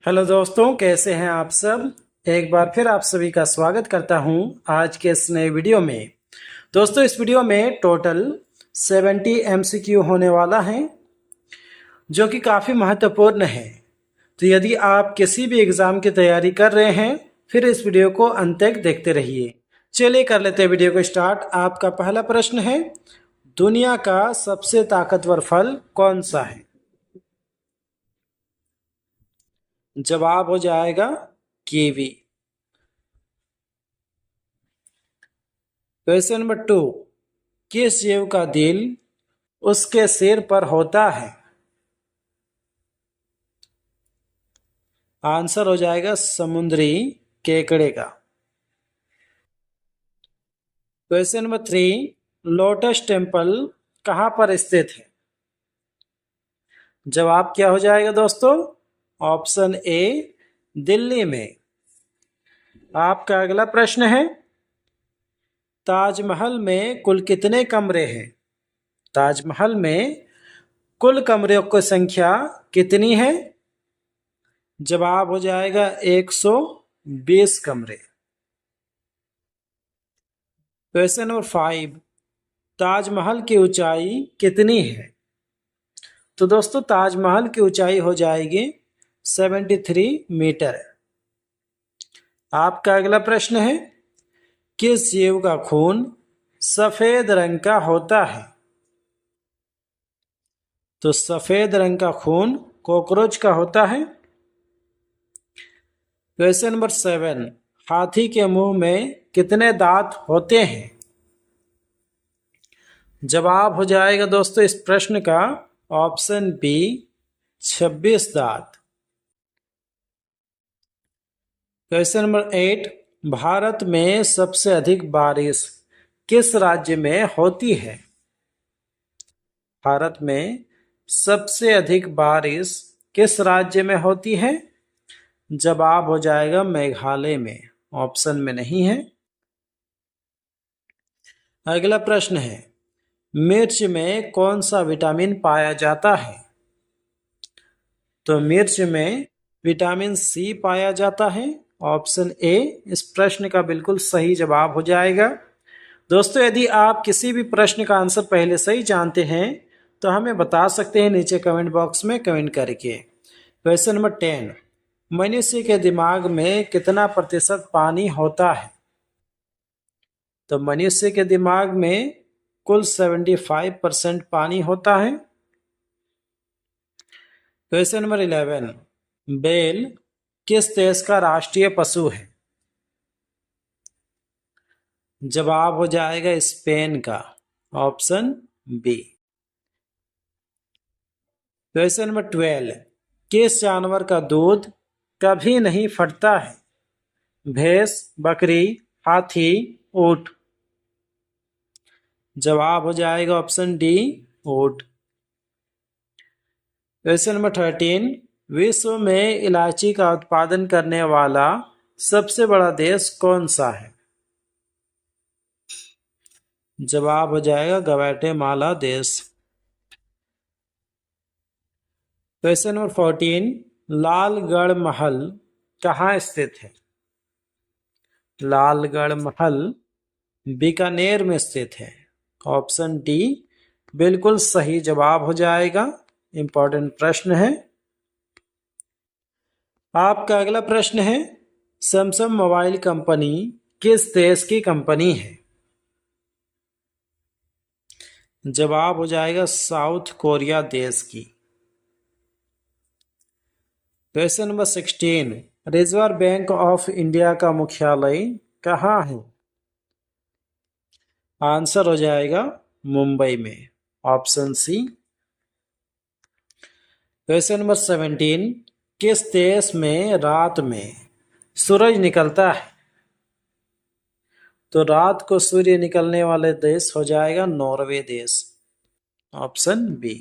Hello दोस्तों, कैसे हैं आप सब। एक बार फिर आप सभी का स्वागत करता हूं आज के इस नए वीडियो में। दोस्तों, इस वीडियो में टोटल 70 MCQ होने वाला है, जो कि काफ़ी महत्वपूर्ण है। तो यदि आप किसी भी एग्ज़ाम की तैयारी कर रहे हैं, फिर इस वीडियो को अंत तक देखते रहिए। चलिए कर लेते हैं वीडियो को स्टार्ट। आपका पहला प्रश्न है, दुनिया का सबसे ताकतवर फल कौन सा है। जवाब हो जाएगा कीवी। क्वेश्चन नंबर 2, किस जीव का दिल उसके सिर पर होता है। आंसर हो जाएगा समुद्री केकड़े का। क्वेश्चन नंबर 3, लोटस टेम्पल कहां पर स्थित है। जवाब क्या हो जाएगा दोस्तों। ऑप्शन ए, दिल्ली में। आपका अगला प्रश्न है, ताजमहल में कुल कितने कमरे हैं। ताजमहल में कुल कमरों की संख्या कितनी है। जवाब हो जाएगा 120 कमरे। क्वेश्चन नंबर 5, ताजमहल की ऊंचाई कितनी है। तो दोस्तों, ताजमहल की ऊंचाई हो जाएगी 73 मीटर। आपका अगला प्रश्न है, किस जीव का खून सफेद रंग का होता है। तो सफेद रंग का खून कॉकरोच का होता है। क्वेश्चन नंबर 7, हाथी के मुंह में कितने दांत होते हैं। जवाब हो जाएगा दोस्तों इस प्रश्न का ऑप्शन बी, 26 दांत। क्वेश्चन नंबर 8, भारत में सबसे अधिक बारिश किस राज्य में होती है। भारत में सबसे अधिक बारिश किस राज्य में होती है। जवाब हो जाएगा मेघालय में, ऑप्शन में नहीं है। अगला प्रश्न है, मिर्च में कौन सा विटामिन पाया जाता है। तो मिर्च में विटामिन सी पाया जाता है। ऑप्शन ए इस प्रश्न का बिल्कुल सही जवाब हो जाएगा। दोस्तों, यदि आप किसी भी प्रश्न का आंसर पहले से ही जानते हैं तो हमें बता सकते हैं नीचे कमेंट बॉक्स में कमेंट करके। क्वेश्चन नंबर 10, मनुष्य के दिमाग में कितना प्रतिशत पानी होता है। तो मनुष्य के दिमाग में कुल 75% पानी होता है। क्वेश्चन नंबर 11, बैल किस देश का राष्ट्रीय पशु है। जवाब हो जाएगा स्पेन का, ऑप्शन बी। क्वेश्चन नंबर 12, किस जानवर का दूध कभी नहीं फटता है। भैंस, बकरी, हाथी, ऊंट। जवाब हो जाएगा ऑप्शन डी, ऊंट। क्वेश्चन नंबर 13, विश्व में इलायची का उत्पादन करने वाला सबसे बड़ा देश कौन सा है। जवाब हो जाएगा ग्वाटेमाला देश। क्वेश्चन नंबर 14, लालगढ़ महल कहाँ स्थित है। लालगढ़ महल बीकानेर में स्थित है। ऑप्शन डी बिल्कुल सही जवाब हो जाएगा। इंपॉर्टेंट प्रश्न है। आपका अगला प्रश्न है, सैमसंग मोबाइल कंपनी किस देश की कंपनी है। जवाब हो जाएगा साउथ कोरिया देश की। Question number 16, reserve bank of India का मुख्यालय कहाँ है। आंसर हो जाएगा मुंबई में, ऑप्शन सी। क्वेश्चन नंबर 17, किस देश में रात में सूरज निकलता है। तो रात को सूर्य निकलने वाले देश हो जाएगा नॉर्वे देश, ऑप्शन बी।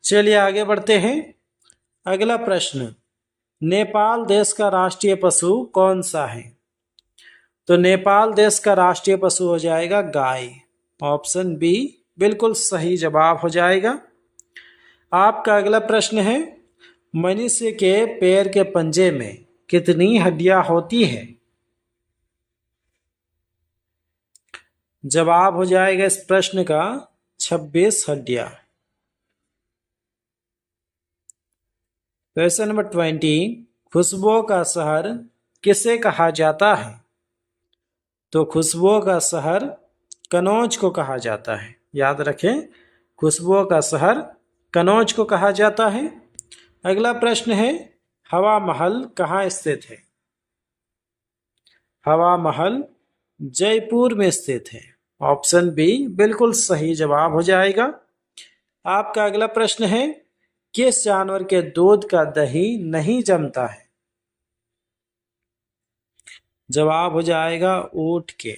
चलिए आगे बढ़ते हैं। अगला प्रश्न, नेपाल देश का राष्ट्रीय पशु कौन सा है। तो नेपाल देश का राष्ट्रीय पशु हो जाएगा गाय, ऑप्शन बी बिल्कुल सही जवाब हो जाएगा। आपका अगला प्रश्न है, मनुष्य के पैर के पंजे में कितनी हड्डियां होती है? जवाब हो जाएगा इस प्रश्न का 26 हड्डियां। क्वेश्चन नंबर 20, खुशबुओं का शहर किसे कहा जाता है? तो खुशबुओं का शहर कनौज को कहा जाता है। याद रखें, खुशबुओं का शहर कनौज को कहा जाता है। अगला प्रश्न है, हवा महल कहाँ स्थित है? हवा महल जयपुर में स्थित है। ऑप्शन बी बिल्कुल सही जवाब हो जाएगा। आपका अगला प्रश्न है, किस जानवर के दूध का दही नहीं जमता है? जवाब हो जाएगा ऊंट के।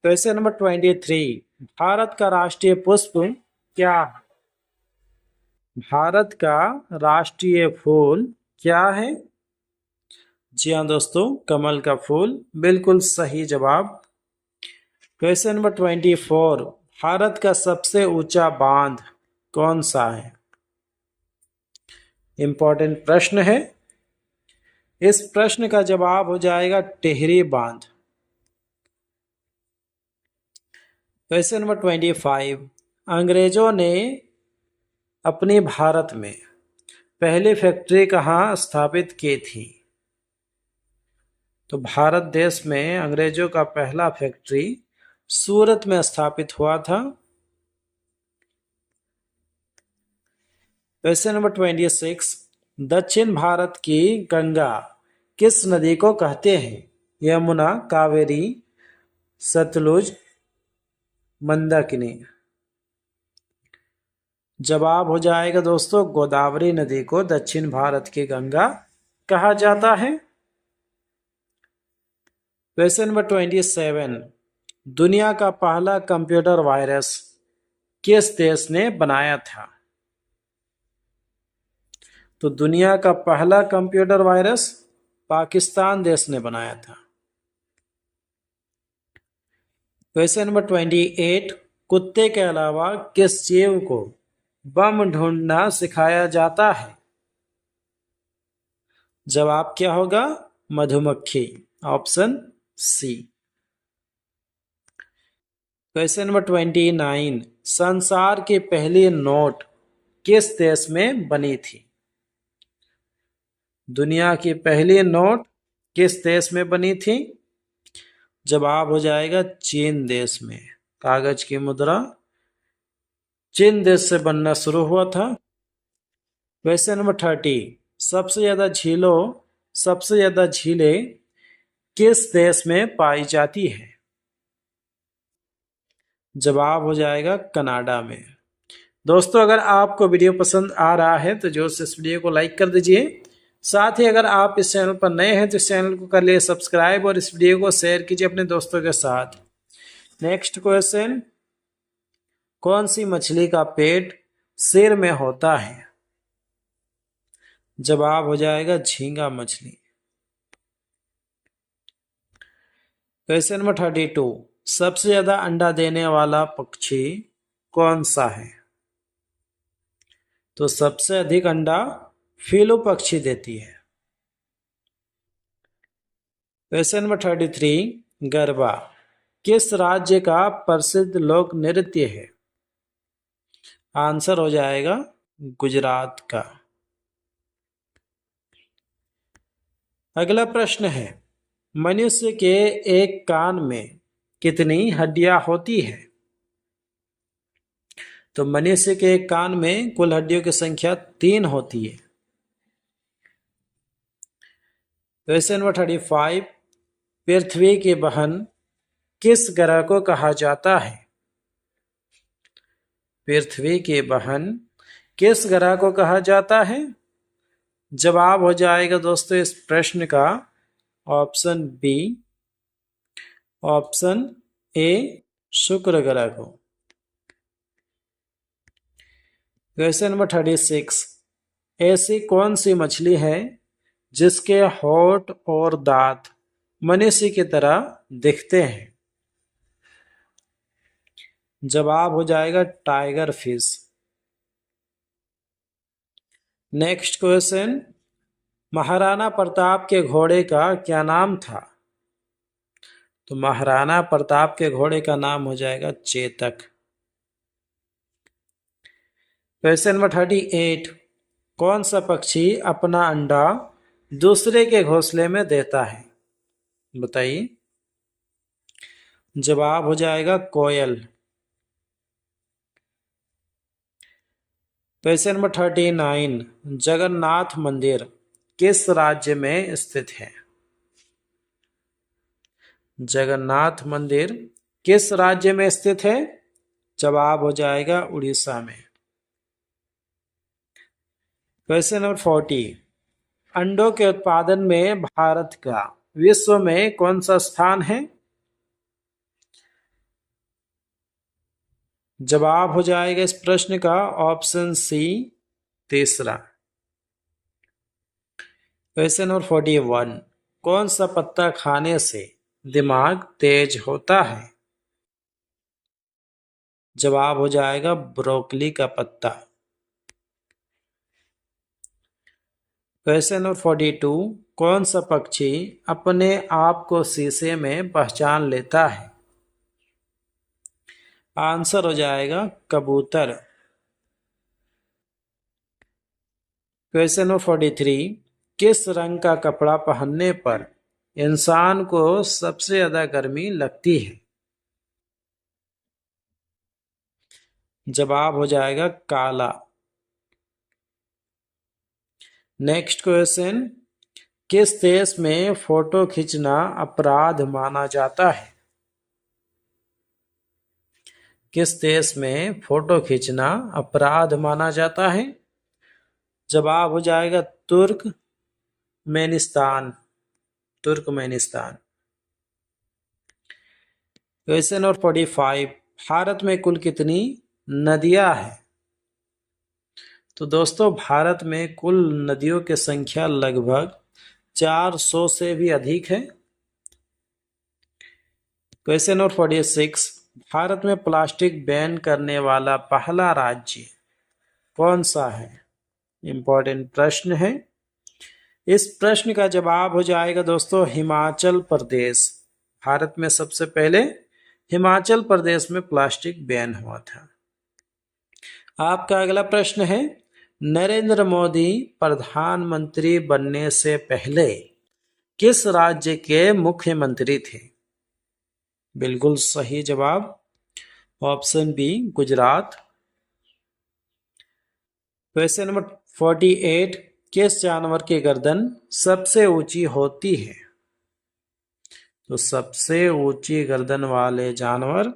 क्वेश्चन नंबर 23, भारत का राष्ट्रीय पुष्प क्या है? भारत का राष्ट्रीय फूल क्या है? जी हाँ दोस्तों, कमल का फूल बिल्कुल सही जवाब। क्वेश्चन नंबर 24, भारत का सबसे ऊंचा बांध कौन सा है? इंपॉर्टेंट प्रश्न है। इस प्रश्न का जवाब हो जाएगा टिहरी बांध। क्वेश्चन नंबर 25, अंग्रेजों ने अपने भारत में पहली फैक्ट्री कहाँ स्थापित की थी? तो भारत देश में अंग्रेजों का पहला फैक्ट्री सूरत में स्थापित हुआ था। क्वेश्चन नंबर 26, दक्षिण भारत की गंगा किस नदी को कहते हैं? यमुना, कावेरी, सतलुज, मंदाकिनी। जवाब हो जाएगा दोस्तों गोदावरी नदी को दक्षिण भारत की गंगा कहा जाता है। क्वेश्चन नंबर 27, दुनिया का पहला कंप्यूटर वायरस किस देश ने बनाया था? तो दुनिया का पहला कंप्यूटर वायरस पाकिस्तान देश ने बनाया था। क्वेश्चन नंबर 28, कुत्ते के अलावा किस जीव को बम ढूंढना सिखाया जाता है? जवाब क्या होगा? मधुमक्खी। Option C. क्वेश्चन नंबर 29, संसार की पहली नोट किस देश में बनी थी? दुनिया की पहली नोट किस देश में बनी थी? जवाब हो जाएगा चीन देश में। कागज की मुद्रा चीन देश से बनना शुरू हुआ था। क्वेश्चन नंबर 30, सबसे ज्यादा झीलें किस देश में पाई जाती है? जवाब हो जाएगा कनाडा में। दोस्तों, अगर आपको वीडियो पसंद आ रहा है तो जोर से इस वीडियो को लाइक कर दीजिए। साथ ही अगर आप इस चैनल पर नए हैं तो इस चैनल को कर लिए सब्सक्राइब और इस वीडियो को शेयर कीजिए अपने दोस्तों के साथ। नेक्स्ट क्वेश्चन, कौन सी मछली का पेट सिर में होता है? जवाब हो जाएगा झींगा मछली। क्वेश्चन नंबर 32, सबसे ज्यादा अंडा देने वाला पक्षी कौन सा है? तो सबसे अधिक अंडा फीलू पक्षी देती है। क्वेश्चन नंबर 33, गरबा किस राज्य का प्रसिद्ध लोक नृत्य है? आंसर हो जाएगा गुजरात का। अगला प्रश्न है, मनुष्य के एक कान में कितनी हड्डियां होती है? तो मनुष्य के एक कान में कुल हड्डियों की संख्या 3 होती है। क्वेश्चन नंबर 35, पृथ्वी की बहन किस ग्रह को कहा जाता है? पृथ्वी की बहन किस ग्रह को कहा जाता है? जवाब हो जाएगा दोस्तों इस प्रश्न का ऑप्शन बी, ऑप्शन ए शुक्र ग्रह को। क्वेश्चन नंबर 36, ऐसी कौन सी मछली है जिसके होंठ और दांत मनुष्य की तरह दिखते हैं? जवाब हो जाएगा tiger fish. Next question, Maharana Pratap के घोड़े का क्या नाम था? तो महाराणा प्रताप के घोड़े का नाम हो जाएगा चेतक। क्वेश्चन नंबर 38, कौन सा पक्षी अपना अंडा दूसरे के घोंसले में देता है? बताइए। जवाब हो जाएगा कोयल। क्वेश्चन नंबर 39, जगन्नाथ मंदिर किस राज्य में स्थित है? जगन्नाथ मंदिर किस राज्य में स्थित है? जवाब हो जाएगा उड़ीसा में। क्वेश्चन नंबर 40, अंडों के उत्पादन में भारत का विश्व में कौन सा स्थान है? जवाब हो जाएगा इस प्रश्न का ऑप्शन सी, तीसरा। क्वेश्चन नंबर 41, कौन सा पत्ता खाने से दिमाग तेज होता है? जवाब हो जाएगा ब्रोकली का पत्ता। क्वेश्चन नंबर 42, कौन सा पक्षी अपने आप को शीशे में पहचान लेता है? आंसर हो जाएगा कबूतर। क्वेश्चन नंबर 43, किस रंग का कपड़ा पहनने पर इंसान को सबसे ज्यादा गर्मी लगती है? जवाब हो जाएगा काला। नेक्स्ट क्वेश्चन, किस देश में फोटो खींचना अपराध माना जाता है? किस देश में फोटो खींचना अपराध माना जाता है? जवाब हो जाएगा Turkmenistan. Turkmenistan. Question number 45, Bharat में कुल कितनी नदियां हैं? तो दोस्तों भारत में कुल नदियों की संख्या लगभग 400 से भी अधिक है। क्वेश्चन नंबर 46, भारत में प्लास्टिक बैन करने वाला पहला राज्य कौन सा है? इंपॉर्टेंट प्रश्न है। इस प्रश्न का जवाब हो जाएगा दोस्तों हिमाचल प्रदेश। भारत में सबसे पहले हिमाचल प्रदेश में प्लास्टिक बैन हुआ था। आपका अगला प्रश्न है, नरेंद्र मोदी प्रधानमंत्री बनने से पहले किस राज्य के मुख्यमंत्री थे? बिल्कुल सही जवाब option B, Gujarat. Question number 48, किस जानवर की गर्दन सबसे ऊंची होती है? तो सबसे ऊंची गर्दन वाले जानवर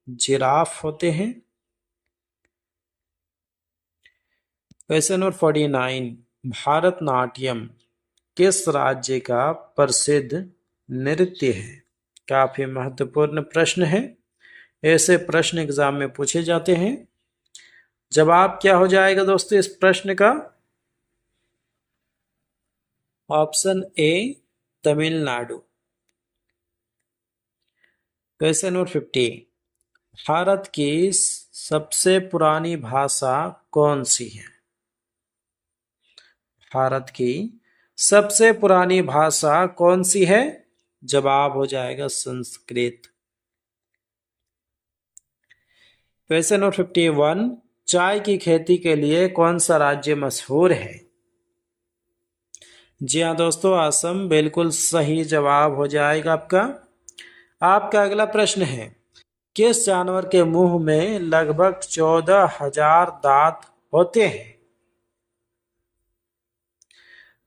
जिराफ होते हैं। क्वेश्चन नंबर 49, भारतनाट्यम किस राज्य का प्रसिद्ध नृत्य है? काफी महत्वपूर्ण प्रश्न है। ऐसे प्रश्न एग्जाम में पूछे जाते हैं। जवाब क्या हो जाएगा दोस्तों इस प्रश्न का? Option A, Tamil Nadu. Question number 50, Bharat की सबसे पुरानी भाषा कौन सी है? भारत की सबसे पुरानी भाषा कौन सी है? जवाब हो जाएगा संस्कृत। क्वेश्चन नंबर 51, चाय की खेती के लिए कौन सा राज्य मशहूर है? जी हाँ दोस्तों, असम बिल्कुल सही जवाब हो जाएगा आपका। आपका अगला प्रश्न है, किस जानवर के मुंह में लगभग 14,000 दांत होते हैं?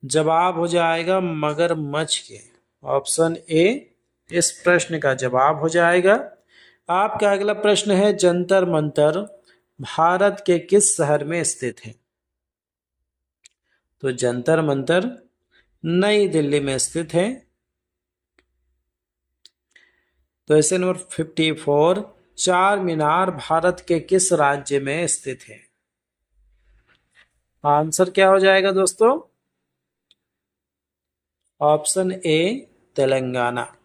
जवाब हो जाएगा मगरमच्छ के। ऑप्शन ए इस प्रश्न का जवाब हो जाएगा। आपका अगला प्रश्न है, जंतर मंतर भारत के किस शहर में स्थित है? तो जंतर मंतर नई दिल्ली में स्थित है। क्वेश्चन नंबर 54, चार मीनार भारत के किस राज्य में स्थित है? आंसर क्या हो जाएगा दोस्तों? Option A, Telangana.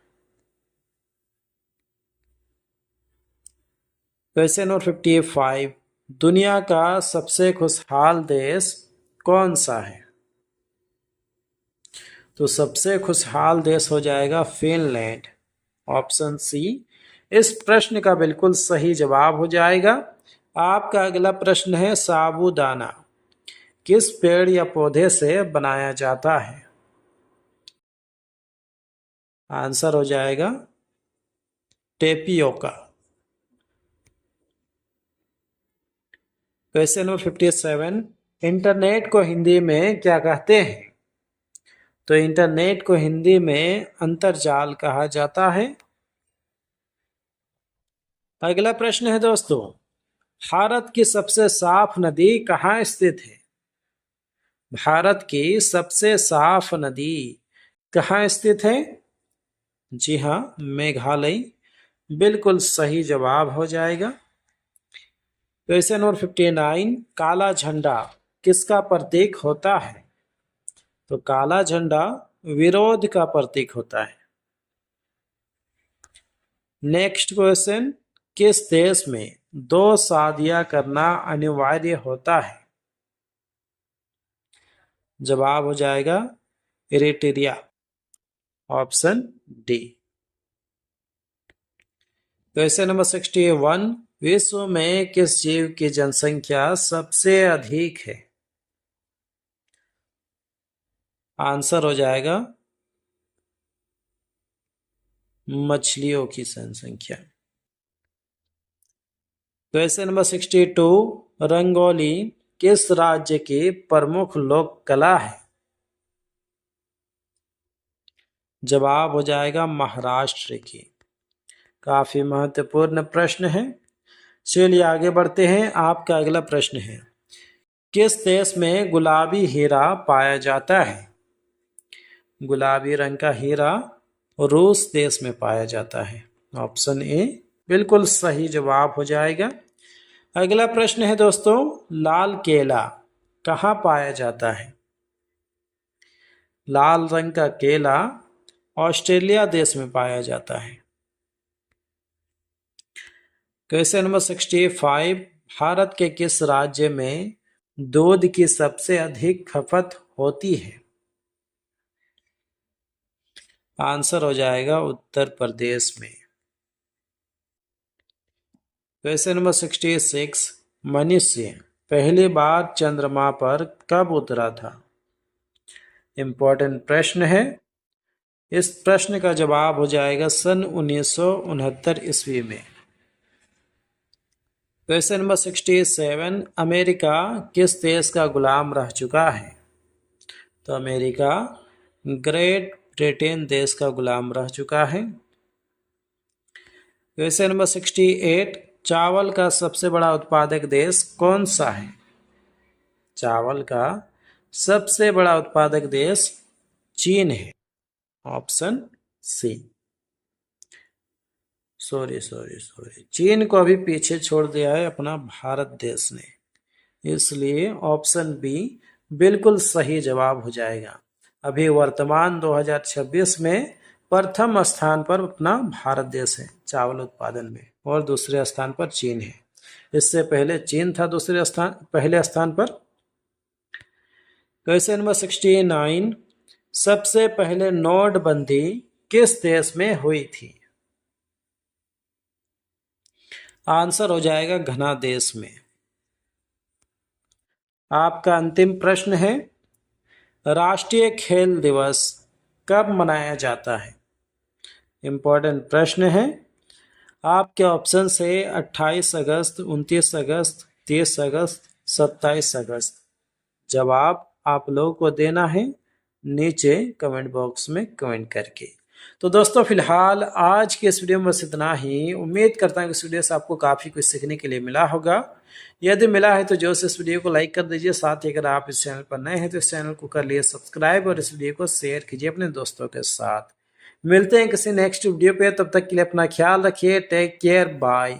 Question number 55, दुनिया का सबसे खुशहाल देश कौन सा है? तो सबसे खुशहाल देश हो जाएगा फिनलैंड, ऑप्शन सी इस प्रश्न का बिल्कुल सही जवाब हो जाएगा। आपका अगला प्रश्न है साबूदाना किस पेड़ या पौधे से बनाया जाता है? आंसर हो जाएगा टेपियोका। क्वेश्चन नंबर 57, इंटरनेट को हिंदी में क्या कहते हैं? तो इंटरनेट को हिंदी में अंतर्जाल कहा जाता है। अगला प्रश्न है दोस्तों, भारत की सबसे साफ नदी कहाँ स्थित है? भारत की सबसे साफ नदी कहाँ स्थित है? जी हाँ, मेघालय बिल्कुल सही जवाब हो जाएगा। क्वेश्चन नंबर 59, काला झंडा किसका प्रतीक होता है? तो काला झंडा विरोध का प्रतीक होता है। नेक्स्ट क्वेश्चन, किस देश में 2 शादियां करना अनिवार्य होता है? जवाब हो जाएगा Eritrea, option D. Question number 61, विश्व में किस जीव की जनसंख्या सबसे अधिक है? आंसर हो जाएगा मछलियों की जनसंख्या। क्वेश्चन नंबर 62, रंगोली किस राज्य की प्रमुख लोक कला है? जवाब हो जाएगा महाराष्ट्र की। काफी महत्वपूर्ण प्रश्न है। चलिए आगे बढ़ते हैं। आपका अगला प्रश्न है, किस देश में गुलाबी हीरा पाया जाता है? गुलाबी रंग का हीरा रूस देश में पाया जाता है, ऑप्शन ए बिल्कुल सही जवाब हो जाएगा। अगला प्रश्न है दोस्तों, लाल केला कहाँ पाया जाता है? लाल रंग का केला ऑस्ट्रेलिया देश में पाया जाता है। क्वेश्चन नंबर 65, भारत के किस राज्य में दूध की सबसे अधिक खपत होती है? आंसर हो जाएगा उत्तर प्रदेश में। क्वेश्चन नंबर 66, मनुष्य पहली बार चंद्रमा पर कब उतरा था? इंपॉर्टेंट प्रश्न है। इस प्रश्न का जवाब हो जाएगा सन 1969 ईस्वी में। क्वेश्चन नंबर 67, अमेरिका किस देश का गुलाम रह चुका है? तो अमेरिका ग्रेट ब्रिटेन देश का गुलाम रह चुका है। क्वेश्चन नंबर 68, चावल का सबसे बड़ा उत्पादक देश कौन सा है? चावल का सबसे बड़ा उत्पादक देश चीन है, ऑप्शन सी। सॉरी, चीन को अभी पीछे छोड़ दिया है अपना भारत देश ने, इसलिए ऑप्शन बी बिल्कुल सही जवाब हो जाएगा। अभी वर्तमान 2026 में प्रथम स्थान पर अपना भारत देश है चावल उत्पादन में, और दूसरे स्थान पर चीन है। इससे पहले चीन था पहले स्थान पर। क्वेश्चन नंबर 69, सबसे पहले नोटबंदी किस देश में हुई थी? आंसर हो जाएगा घना देश में। आपका अंतिम प्रश्न है, राष्ट्रीय खेल दिवस कब मनाया जाता है? इंपॉर्टेंट प्रश्न है। आपके ऑप्शन है 28 अगस्त, 29 अगस्त, 30 अगस्त, 27 अगस्त। जवाब आप लोगों को देना है नीचे कमेंट बॉक्स में कमेंट करके। तो दोस्तों फिलहाल आज के इस वीडियो में बस इतना ही। उम्मीद करता हूँ कि इस वीडियो से आपको काफ़ी कुछ सीखने के लिए मिला होगा। यदि मिला है तो जो से इस वीडियो को लाइक कर दीजिए। साथ ही अगर आप इस चैनल पर नए हैं तो इस चैनल को कर लिए सब्सक्राइब और इस वीडियो को शेयर कीजिए अपने दोस्तों के साथ। मिलते हैं किसी नेक्स्ट वीडियो पे, तब तक के लिए अपना ख्याल रखिए। Take care, bye.